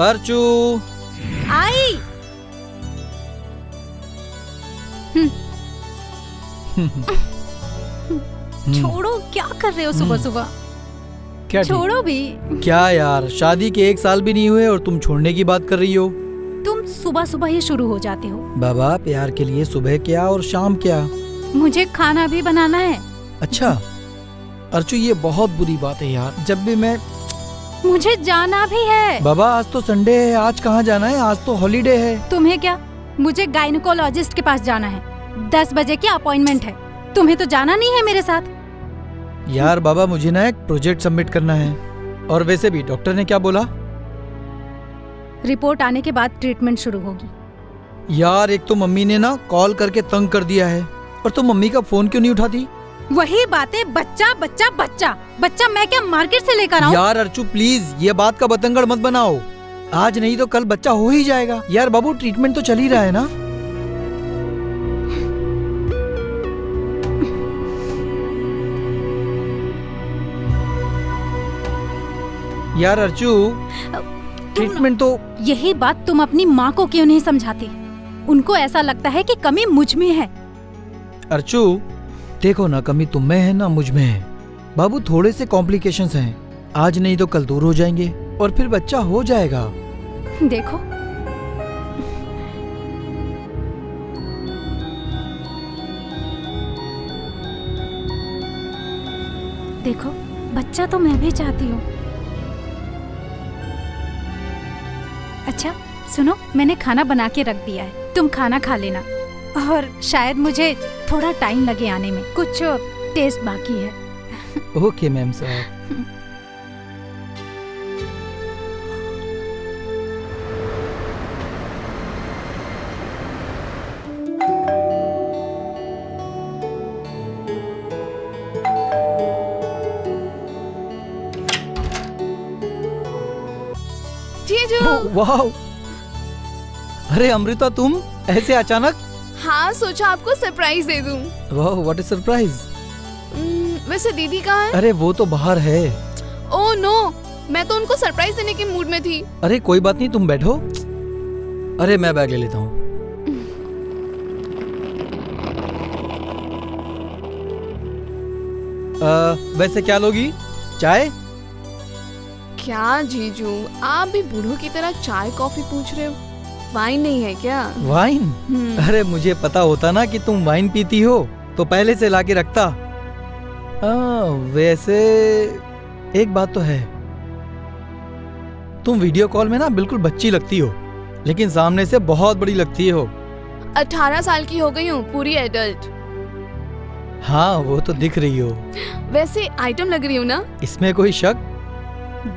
अर्चू। आई। छोड़ो, क्या कर रहे हो सुबह सुबह? क्या छोड़ो भी। क्या यार, शादी के 1 साल भी नहीं हुए और तुम छोड़ने की बात कर रही हो? तुम सुबह सुबह ही शुरू हो जाते हो। बाबा, प्यार के लिए सुबह क्या और शाम क्या? मुझे खाना भी बनाना है। अच्छा अर्चू, ये बहुत बुरी बात है यार। जब भी मैं मुझे जाना भी है। बाबा, आज तो संडे है, आज कहाँ जाना है? आज तो हॉलीडे है। तुम्हें क्या? मुझे गायनेकोलॉजिस्ट के पास जाना है। 10 बजे की अपॉइंटमेंट है। तुम्हें तो जाना नहीं है मेरे साथ? यार बाबा, मुझे ना एक प्रोजेक्ट सबमिट करना है। और वैसे भी डॉक्टर ने क्या बोला? रिपोर्ट आने के बाद ट्रीटमेंट शुरू होगी। यार, एक तो मम्मी ने ना कॉल करके तंग कर दिया है, और तुम मम्मी का फोन क्यों नहीं उठाती? वही बातें, बच्चा बच्चा बच्चा बच्चा। मैं क्या मार्केट से लेकर आऊं? यार अर्चू प्लीज, ये बात का बतंगड़ मत बनाओ। आज नहीं तो कल बच्चा हो ही जाएगा। यार बाबू, ट्रीटमेंट तो चल ही रहा है ना। यार अर्चू, ट्रीटमेंट तो... यही बात तुम अपनी माँ को क्यों नहीं समझाते? उनको ऐसा लगता है कि कमी मुझ में है। अर्चू देखो ना, कमी तुम में है ना मुझ में है। बाबू, थोड़े से कॉम्प्लिकेशंस हैं, आज नहीं तो कल दूर हो जाएंगे और फिर बच्चा हो जाएगा। देखो, देखो, बच्चा तो मैं भी चाहती हूँ। अच्छा सुनो, मैंने खाना बना के रख दिया है, तुम खाना खा लेना। और शायद मुझे थोड़ा टाइम लगे आने में, कुछ टेस्ट बाकी है। ओके मैम साहब। वाह, अरे अमृता, तुम ऐसे अचानक? हाँ, सोचा आपको सरप्राइज दे दूं। वाह, व्हाट इज सरप्राइज? वैसे दीदी कहाँ है? अरे वो तो बाहर है। ओह नो, मैं तो उनको सरप्राइज देने के मूड में थी। अरे कोई बात नहीं, तुम बैठो। अरे मैं बैग ले लेता हूँ। वैसे क्या लोगी? चाय? क्या जीजू, आप भी बूढ़ों की तरह चाय कॉफी पूछ रहे हो? वाइन नहीं है क्या? वाइन? अरे मुझे पता होता ना कि तुम वाइन पीती हो तो पहले से लाके रखता। वैसे एक बात तो है, तुम वीडियो कॉल में ना बिल्कुल बच्ची लगती हो, लेकिन सामने से बहुत बड़ी लगती हो। 18 साल की हो गई हूँ, पूरी एडल्ट। हाँ, वो तो दिख रही हो। वैसे आइटम लग रही हूँ ना? इसमें कोई शक?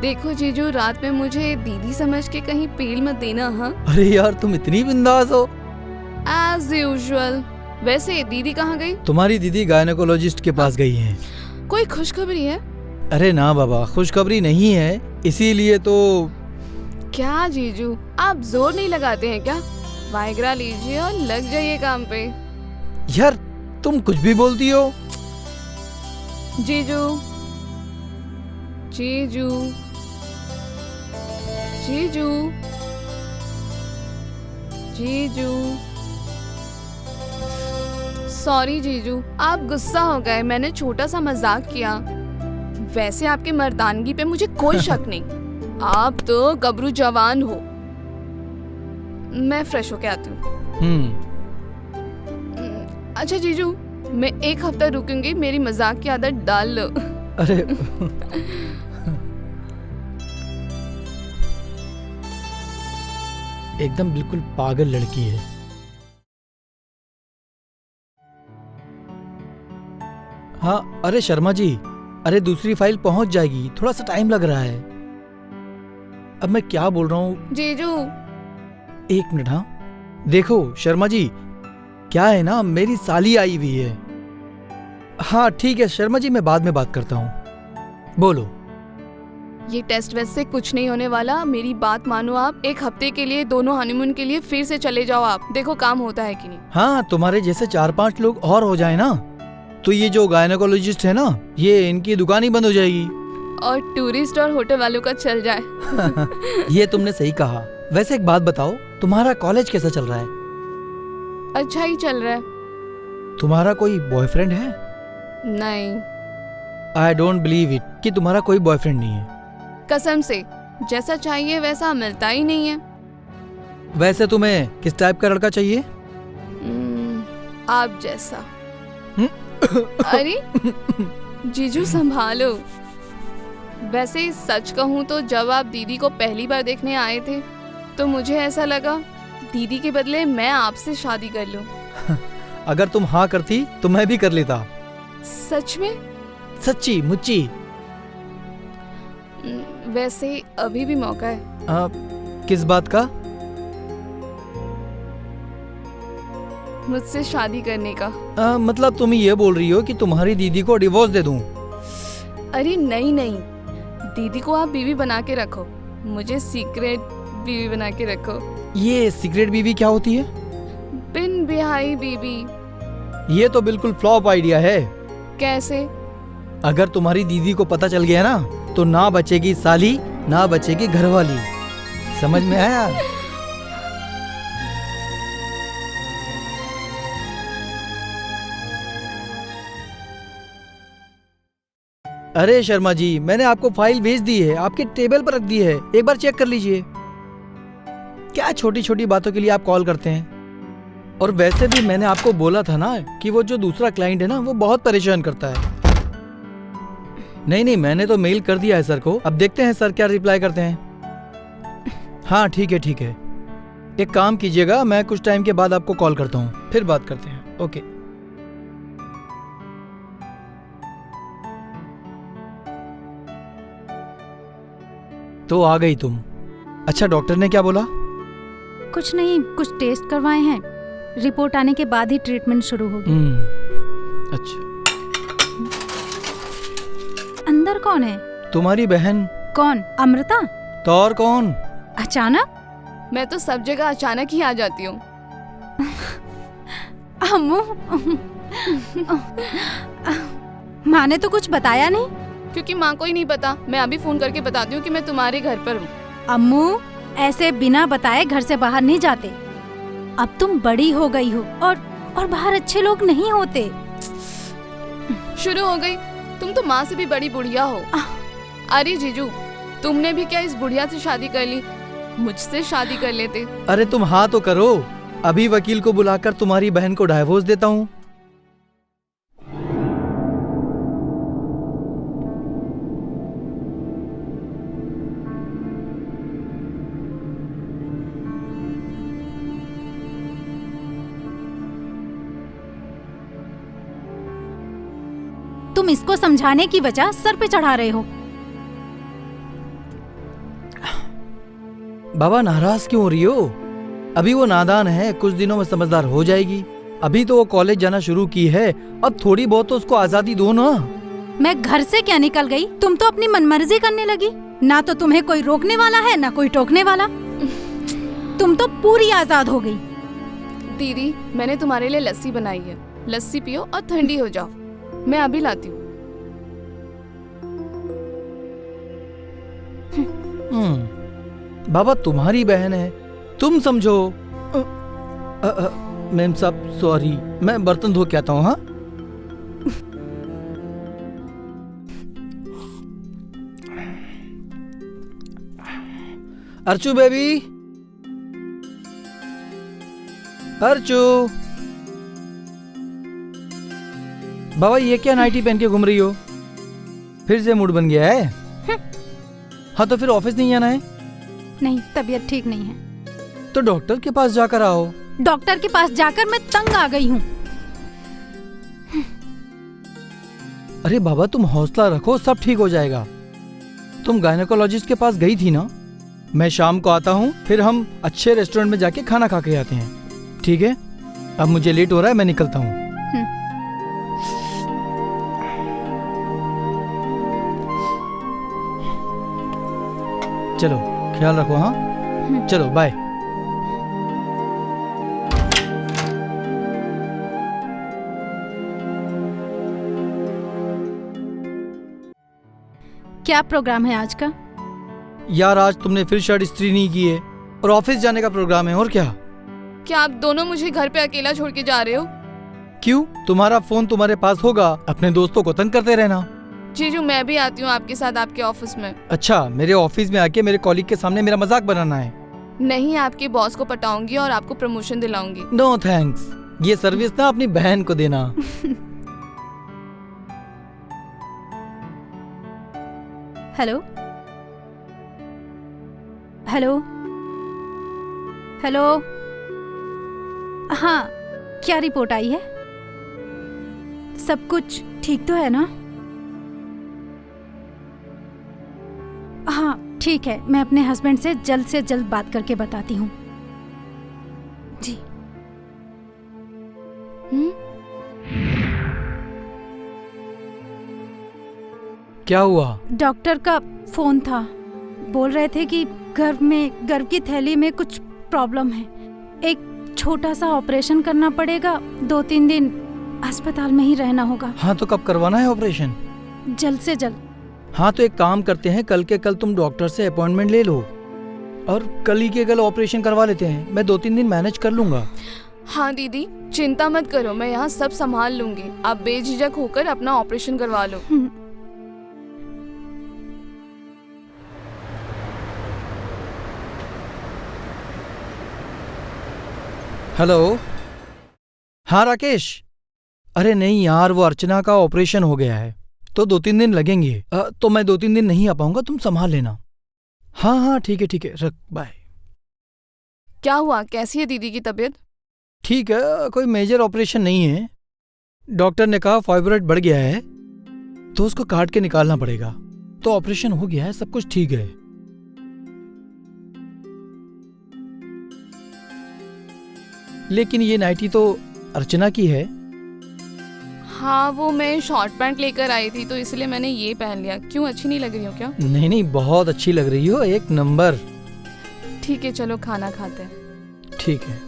देखो जीजू, रात में मुझे दीदी समझ के कहीं पेल मत देना। हाँ, अरे यार, तुम इतनी बिंदास हो। As usual. वैसे दीदी कहाँ गई? तुम्हारी दीदी गायनेकोलॉजिस्ट के पास गई हैं। कोई खुशखबरी है? अरे ना बाबा, खुशखबरी नहीं है, इसीलिए तो। क्या जीजू, आप जोर नहीं लगाते हैं क्या? वाइग्रा लीजिए और लग जाइए काम पे। यार तुम कुछ भी बोलती हो। जीजू, जीजू, जीजू, जीजू। सॉरी जीजू, आप गुस्सा हो गए, मैंने छोटा सा मजाक किया। वैसे आपके मर्दानगी पे मुझे कोई शक नहीं, आप तो गबरू जवान हो। मैं फ्रेश होके आती हूँ। अच्छा जीजू, मैं 1 हफ्ता रुकूंगी, मेरी मजाक की आदत डाल लो। अरे एकदम बिल्कुल पागल लड़की है। हाँ, अरे शर्मा जी, अरे दूसरी फाइल पहुंच जाएगी, थोड़ा सा टाइम लग रहा है। अब मैं क्या बोल रहा हूँ? जीजू 1 मिनट। हाँ देखो शर्मा जी, क्या है ना, मेरी साली आई हुई है। हाँ ठीक है शर्मा जी, मैं बाद में बात करता हूँ। बोलो। ये टेस्ट वेस्ट से कुछ नहीं होने वाला, मेरी बात मानो आप। 1 हफ्ते के लिए दोनों हनीमून के लिए फिर से चले जाओ आप, देखो काम होता है कि नहीं। हाँ, तुम्हारे जैसे 4-5 लोग और हो जाए ना, तो ये जो गायनेकोलॉजिस्ट है ना, ये इनकी दुकान ही बंद हो जाएगी। और टूरिस्ट और होटल वालों का चल जाए। ये तुमने सही कहा। वैसे एक बात बताओ, तुम्हारा कॉलेज कैसा चल रहा है? अच्छा ही चल रहा है। तुम्हारा कोई बॉयफ्रेंड है? नहीं, आई डोंट बिलीव इट कि तुम्हारा कोई बॉयफ्रेंड नहीं है। कसम से जैसा चाहिए वैसा मिलता ही नहीं है। वैसे तुम्हें किस टाइप का लड़का चाहिए? आप जैसा। अरे जीजू संभालो। वैसे सच कहूँ तो जब आप दीदी को पहली बार देखने आए थे तो मुझे ऐसा लगा दीदी के बदले मैं आपसे शादी कर लूं। अगर तुम हाँ करती तो मैं भी कर लेता। सच में? सच्ची मुच्ची। वैसे अभी भी मौका है। किस बात का? मुझसे शादी करने का। मतलब तुम ये बोल रही हो कि तुम्हारी दीदी को डिवोर्स दे दूं? अरे नहीं नहीं, दीदी को आप बीवी बना के रखो, मुझे सीक्रेट बीवी बना के रखो। ये सीक्रेट बीवी क्या होती है? बिन ब्याही बीवी। ये तो बिल्कुल फ्लॉप आइडिया है। कैसे? अगर तुम्हारी दीदी को पता चल गया ना तो ना बचेगी साली ना बचेगी घरवाली। समझ में आया? अरे शर्मा जी, मैंने आपको फाइल भेज दी है, आपके टेबल पर रख दी है, एक बार चेक कर लीजिए। क्या छोटी छोटी बातों के लिए आप कॉल करते हैं? और वैसे भी मैंने आपको बोला था ना कि वो जो दूसरा क्लाइंट है ना वो बहुत परेशान करता है। नहीं, मैंने तो मेल कर दिया है सर को, अब देखते हैं सर क्या रिप्लाई करते हैं। हाँ ठीक है। एक काम कीजिएगा, मैं कुछ टाइम के बाद आपको कॉल करता हूँ, फिर बात करते हैं। ओके। तो आ गई तुम। अच्छा, डॉक्टर ने क्या बोला? कुछ नहीं, कुछ टेस्ट करवाए हैं, रिपोर्ट आने के बाद ही ट्रीटमेंट शुरू होगी। अच्छा। अंदर कौन है? तुम्हारी बहन। कौन? अमृता? तो और कौन? अचानक? मैं तो सब जगह अचानक ही आ जाती हूँ। अम्मू, माँ ने तो कुछ बताया नहीं। क्योंकि माँ को ही नहीं पता, मैं अभी फोन करके बताती हूँ कि मैं तुम्हारे घर पर हूँ। अम्मू, ऐसे बिना बताए घर से बाहर नहीं जाते। अब तुम बड़ी हो गई हो और बाहर अच्छे लोग नहीं होते। शुरू हो गई, तुम तो माँ से भी बड़ी बुढ़िया हो। अरे जीजू, तुमने भी क्या इस बुढ़िया से शादी कर ली? मुझसे शादी कर लेते। अरे तुम हाँ तो करो, अभी वकील को बुलाकर तुम्हारी बहन को डाइवोर्स देता हूँ। तुम इसको समझाने की वजह सर पे चढ़ा रहे हो। बाबा, नाराज क्यों हो रही हो? अभी वो नादान है, कुछ दिनों में समझदार हो जाएगी। अभी तो वो कॉलेज जाना शुरू की है, अब थोड़ी बहुत तो उसको आजादी दो ना। मैं घर से क्या निकल गई, तुम तो अपनी मनमर्जी करने लगी। ना तो तुम्हें कोई रोकने वाला है ना कोई टोकने वाला। तुम तो पूरी आजाद हो गई। दीदी, मैंने तुम्हारे लिए लस्सी बनाई है, लस्सी पियो और ठंडी हो जाओ। मैं अभी लाती हूँ। बाबा, तुम्हारी बहन है, तुम समझो। मैम साहब सॉरी, मैं बर्तन धो के आता हूँ। हाँ अर्चू बेबी, अर्चू। बाबा, ये क्या नाइटी पहन के घूम रही हो? फिर से मूड बन गया है? हाँ तो फिर ऑफिस नहीं जाना है? नहीं, तबीयत ठीक नहीं है। तो डॉक्टर के पास जाकर आओ। डॉक्टर के पास जाकर मैं तंग आ गई हूँ। अरे बाबा, तुम हौसला रखो, सब ठीक हो जाएगा। तुम गायनेकोलॉजिस्ट के पास गई थी ना? मैं शाम को आता हूँ, फिर हम अच्छे रेस्टोरेंट में जाके खाना खा के आते हैं, ठीक है? अब मुझे लेट हो रहा है, मैं निकलता हूँ। चलो, ख्याल रखो। हाँ चलो, बाय। क्या प्रोग्राम है आज का? यार आज तुमने फिर शर्ट इस्त्री नहीं की है और ऑफिस जाने का प्रोग्राम है और क्या। क्या आप दोनों मुझे घर पे अकेला छोड़ के जा रहे हो? क्यों, तुम्हारा फोन तुम्हारे पास होगा, अपने दोस्तों को तंग करते रहना। जीजू मैं भी आती हूँ आपके साथ आपके ऑफिस में। अच्छा, मेरे ऑफिस में आके मेरे कॉलीग के सामने मेरा मजाक बनाना है? नहीं, आपके बॉस को पटाऊंगी और आपको प्रमोशन दिलाऊंगी। नो थैंक्स, ये सर्विस ना अपनी बहन को देना। Hello hello hello. हाँ, क्या रिपोर्ट आई है? सब कुछ ठीक तो है ना? हाँ ठीक है, मैं अपने हस्बैंड से जल्द बात करके बताती हूँ जी। क्या हुआ? डॉक्टर का फोन था, बोल रहे थे कि गर्भ की थैली में कुछ प्रॉब्लम है, एक छोटा सा ऑपरेशन करना पड़ेगा, 2-3 दिन अस्पताल में ही रहना होगा। हाँ तो कब करवाना है ऑपरेशन? जल्द से जल्द। हाँ तो एक काम करते हैं, कल के कल तुम डॉक्टर से अपॉइंटमेंट ले लो और कल ही के कल ऑपरेशन करवा लेते हैं। मैं 2-3 दिन मैनेज कर लूंगा। हाँ दीदी चिंता मत करो, मैं यहाँ सब संभाल लूंगी, आप बेझिझक होकर अपना ऑपरेशन करवा लो। हेलो। हाँ राकेश। अरे नहीं यार, वो अर्चना का ऑपरेशन हो गया है तो 2-3 दिन लगेंगे। तो मैं 2-3 दिन नहीं आ पाऊंगा, तुम संभाल लेना। हाँ हाँ ठीक है, रख, बाय। क्या हुआ, कैसी है दीदी की तबीयत? ठीक है, कोई मेजर ऑपरेशन नहीं है। डॉक्टर ने कहा फाइब्रॉइड बढ़ गया है तो उसको काट के निकालना पड़ेगा, तो ऑपरेशन हो गया है, सब कुछ ठीक है। लेकिन ये नाइटी तो अर्चना की है। हाँ वो मैं शॉर्ट पैंट लेकर आई थी तो इसलिए मैंने ये पहन लिया। क्यों, अच्छी नहीं लग रही हो क्या? नहीं नहीं, बहुत अच्छी लग रही हो, एक नंबर। ठीक है चलो खाना खाते हैं। ठीक है।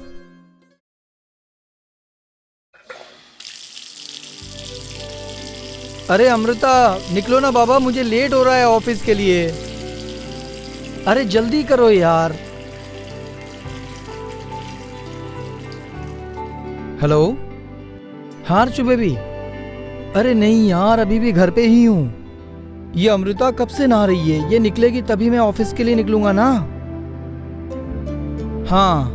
अरे अमृता निकलो ना बाबा, मुझे लेट हो रहा है ऑफिस के लिए। अरे जल्दी करो यार। हेलो। हाँ अर्चू बेबी। अरे नहीं यार, अभी भी घर पे ही हूँ। ये अमृता कब से नहा रही है, ये निकलेगी तभी मैं ऑफिस के लिए निकलूंगा ना। हाँ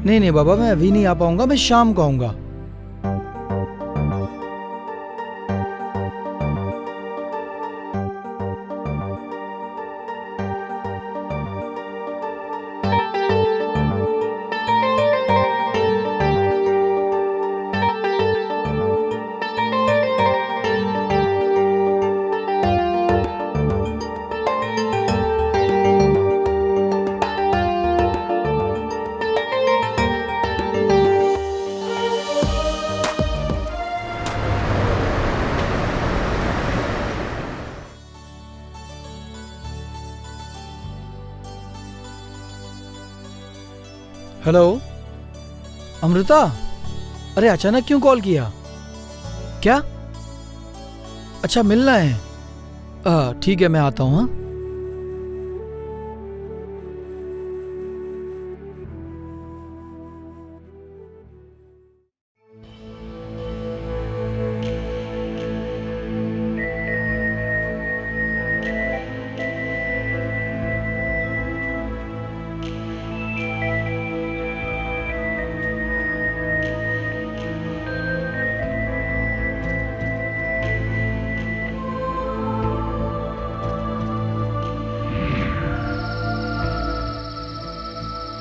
नहीं नहीं बाबा, मैं अभी नहीं आ पाऊंगा, मैं शाम को आऊंगा। हेलो अमृता। अरे अचानक क्यों कॉल किया? क्या? अच्छा मिलना है। ठीक है मैं आता हूँ। हाँ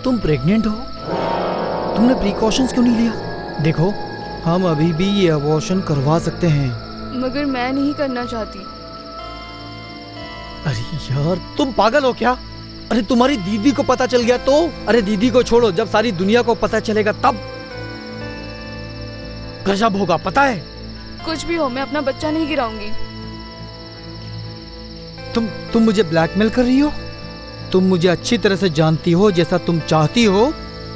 तुम प्रेग्नेंट हो, तुमने प्रिकॉशंस क्यों नहीं लिया? देखो हम अभी भी ये अबॉर्शन करवा सकते हैं। मगर मैं नहीं करना चाहती। अरे यार तुम पागल हो क्या? अरे तुम्हारी दीदी को पता चल गया तो? अरे दीदी को छोड़ो, जब सारी दुनिया को पता चलेगा तब गजब होगा, पता है? कुछ भी हो, मैं अपना बच्चा नहीं गिराऊंगी। तुम मुझे ब्लैकमेल कर रही हो? तुम मुझे अच्छी तरह से जानती हो, जैसा तुम चाहती हो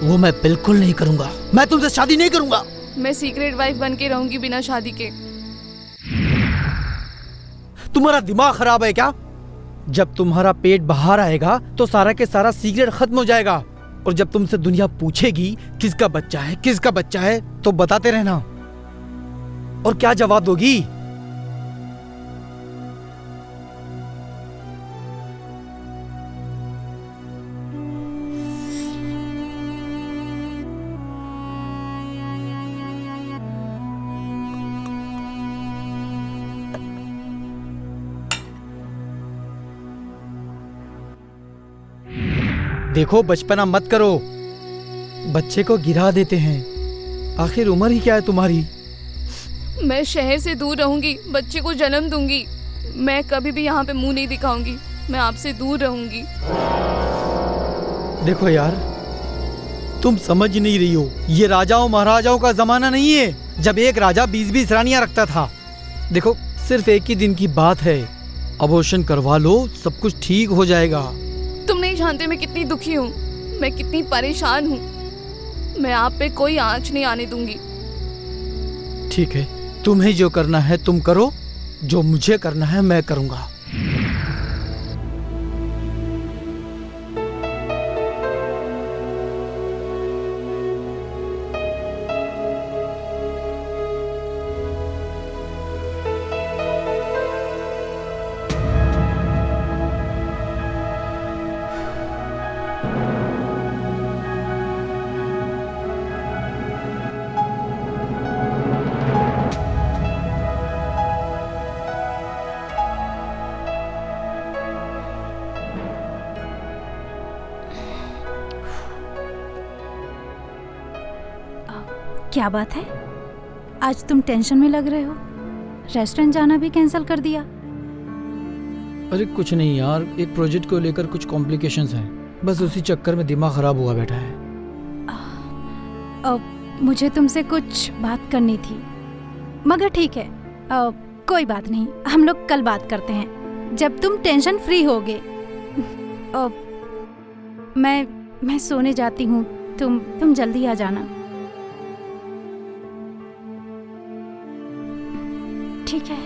वो मैं बिल्कुल नहीं करूंगा। मैं तुमसे शादी नहीं करूंगा। मैं सीक्रेट वाइफ बन के रहूंगी बिना शादी के। तुम्हारा दिमाग खराब है क्या? जब तुम्हारा पेट बाहर आएगा तो सारा के सारा सीक्रेट खत्म हो जाएगा। और जब तुमसे दुनिया पूछेगी किसका बच्चा है तो बताते रहना। और क्या जवाब दोगी? देखो, बचपना मत करो, बच्चे को गिरा देते हैं। आखिर उम्र ही क्या है तुम्हारी? मैं शहर से दूर रहूंगी, बच्चे को जन्म दूंगी। मैं कभी भी यहाँ पे मुंह नहीं दिखाऊंगी, मैं आपसे दूर रहूंगी। देखो यार, तुम समझ नहीं रही हो, ये राजाओं महाराजाओं का जमाना नहीं है जब एक राजा 20-20 रानियां रखता था। देखो, सिर्फ एक ही दिन की बात है, अबॉर्शन करवा लो, सब कुछ ठीक हो जाएगा। तुम नहीं जानते मैं कितनी दुखी हूँ, मैं कितनी परेशान हूँ। मैं आप पे कोई आंच नहीं आने दूंगी। ठीक है, तुम्हें जो करना है तुम करो, जो मुझे करना है मैं करूंगा। क्या बात है, आज तुम टेंशन में लग रहे हो? रेस्टोरेंट जाना भी कैंसिल कर दिया? अरे कुछ नहीं यार, एक प्रोजेक्ट को लेकर कुछ कॉम्प्लिकेशंस हैं, बस उसी चक्कर में दिमाग खराब हुआ बैठा है। मुझे तुमसे कुछ बात करनी थी, मगर ठीक है, कोई बात नहीं, हम लोग कल बात करते हैं जब तुम टेंशन फ्री होगे। मैं सोने जाती हूँ, तुम जल्दी आ जाना, ठीक है?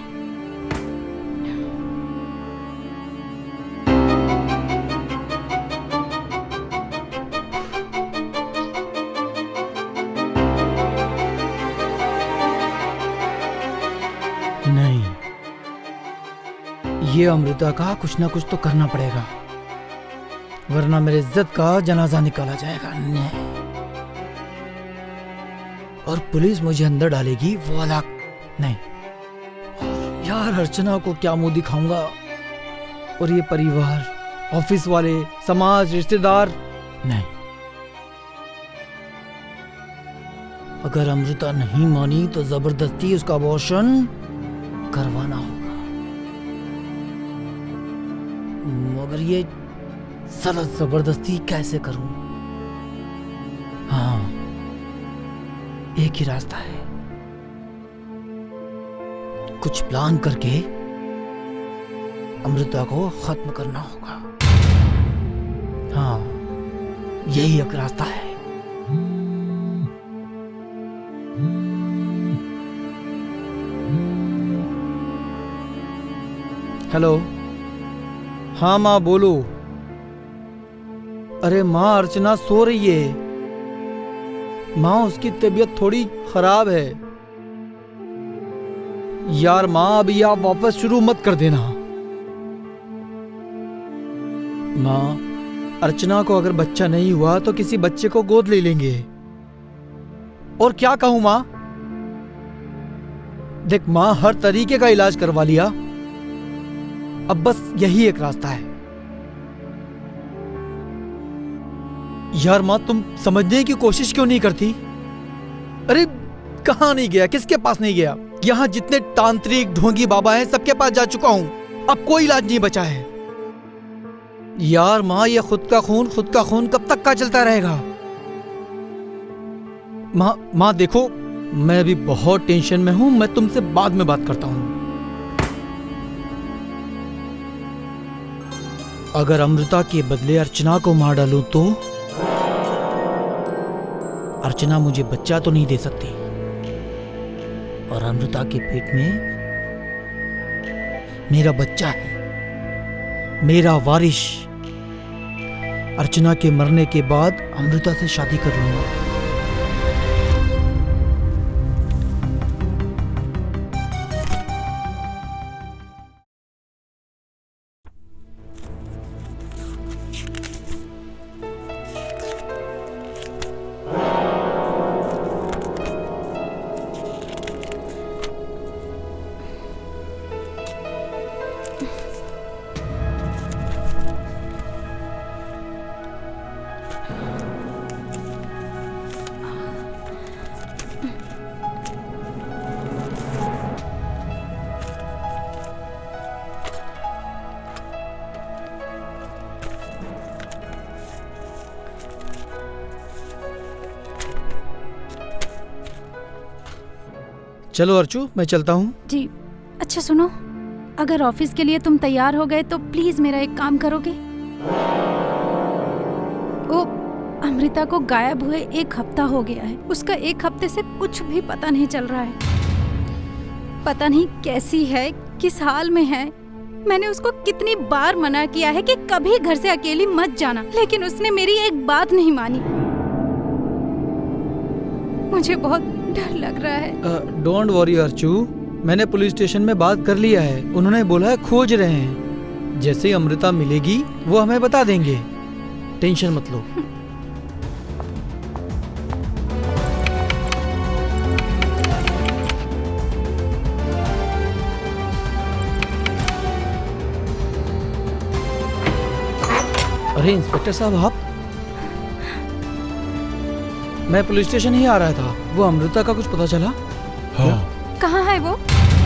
नहीं, ये अमृता का कुछ ना कुछ तो करना पड़ेगा, वरना मेरी इज्जत का जनाजा निकाला जाएगा। नहीं, और पुलिस मुझे अंदर डालेगी, वो अलग। नहीं यार, अर्चना को क्या मुंह दिखाऊंगा? और ये परिवार, ऑफिस वाले, समाज, रिश्तेदार। नहीं, अगर अमृता नहीं मानी तो जबरदस्ती उसका अबॉर्शन करवाना होगा। मगर ये साला जबरदस्ती कैसे करूं? हाँ, एक ही रास्ता है, कुछ प्लान करके अमृता को खत्म करना होगा। हाँ, यही एक रास्ता है। हेलो, हाँ माँ बोलो। अरे माँ, अर्चना सो रही है माँ, उसकी तबीयत थोड़ी खराब है। यार माँ, अभी आप वापस शुरू मत कर देना। माँ, अर्चना को अगर बच्चा नहीं हुआ तो किसी बच्चे को गोद ले लेंगे। और क्या कहूं माँ? देख माँ, हर तरीके का इलाज करवा लिया, अब बस यही एक रास्ता है। यार माँ, तुम समझने की कोशिश क्यों नहीं करती? अरे कहां नहीं गया, किसके पास नहीं गया? यहां जितने तांत्रिक ढोंगी बाबा हैं सबके पास जा चुका हूं, अब कोई इलाज नहीं बचा है। यार माँ, ये खुद का खून कब तक का चलता रहेगा? माँ देखो, मैं अभी बहुत टेंशन में हूं, मैं तुमसे बाद में बात करता हूं। अगर अमृता के बदले अर्चना को मार डालूं तो अर्चना मुझे बच्चा तो नहीं दे सकती, और अमृता के पेट में मेरा बच्चा है, मेरा वारिश अर्चना के मरने के बाद अमृता से शादी कर लूंगा। चलो अर्चू, मैं चलता हूँ। जी। अच्छा सुनो, अगर ऑफिस के लिए तुम तैयार हो गए तो प्लीज मेरा एक काम करोगे? ओ, अमृता को गायब हुए 1 हफ्ता हो गया है। उसका 1 हफ्ते से कुछ भी पता नहीं चल रहा है। पता नहीं कैसी है, किस हाल में है। मैंने उसको कितनी बार मना किया है कि कभी घर से अकेली मत जाना, लेकिन उसने मेरी एक बात नहीं मानी। मुझे बहुत डर लग रहा है। डोंट वरी अर्चू, मैंने पुलिस स्टेशन में बात कर लिया है। उन्होंने बोला है खोज रहे हैं। जैसे ही अमृता मिलेगी वो हमें बता देंगे। टेंशन मत लो। अरे इंस्पेक्टर साहब, आप? मैं पुलिस स्टेशन ही आ रहा था। वो अमृता का कुछ पता चला? हाँ। कहाँ है वो?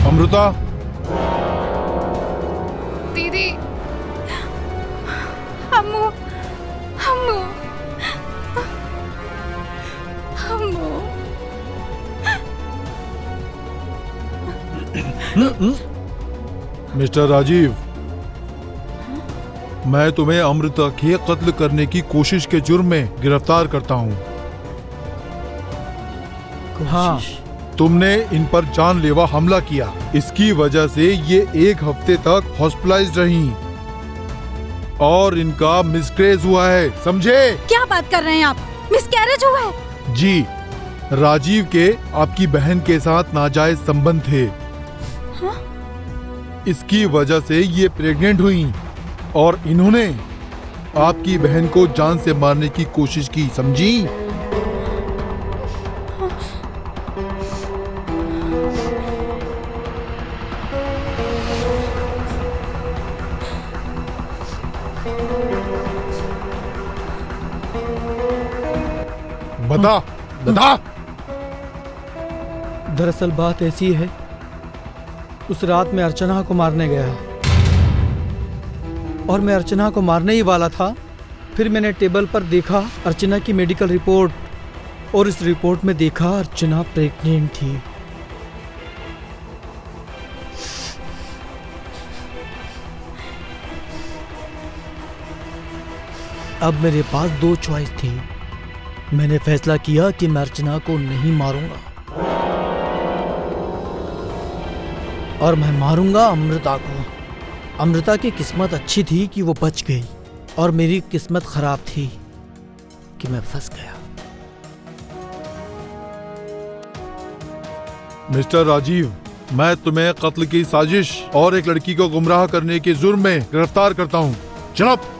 अमृता, दीदी, अम्मू, अम्मू, अम्मू। मिस्टर राजीव, मैं तुम्हें अमृता के कत्ल करने की कोशिश के जुर्म में गिरफ्तार करता हूँ। हाँ, तुमने इन पर जानलेवा हमला किया। इसकी वजह से ये 1 हफ्ते तक हॉस्पिटलाइज्ड रहीं और इनका मिसकैरेज हुआ है, समझे? क्या बात कर रहे हैं आप? मिसकैरेज हुआ है? जी, राजीव के आपकी बहन के साथ नाजायज संबंध थे। हाँ? इसकी वजह से ये प्रेग्नेंट हुई और इन्होंने आपकी बहन को जान से मारने की कोशिश की, समझी? बता बता। दरअसल बात ऐसी है, उस रात मैं अर्चना को मारने गया और मैं अर्चना को मारने ही वाला था। फिर मैंने टेबल पर देखा अर्चना की मेडिकल रिपोर्ट, और इस रिपोर्ट में देखा अर्चना प्रेग्नेंट थी। अब मेरे पास 2 चॉइस थी। मैंने फैसला किया कि मैं अर्चना को नहीं मारूंगा और मैं मारूंगा अमृता को। अमृता की किस्मत अच्छी थी कि वो बच गई और मेरी किस्मत खराब थी कि मैं फंस गया। मिस्टर राजीव, मैं तुम्हें कत्ल की साजिश और एक लड़की को गुमराह करने के जुर्म में गिरफ्तार करता हूँ। जनाब।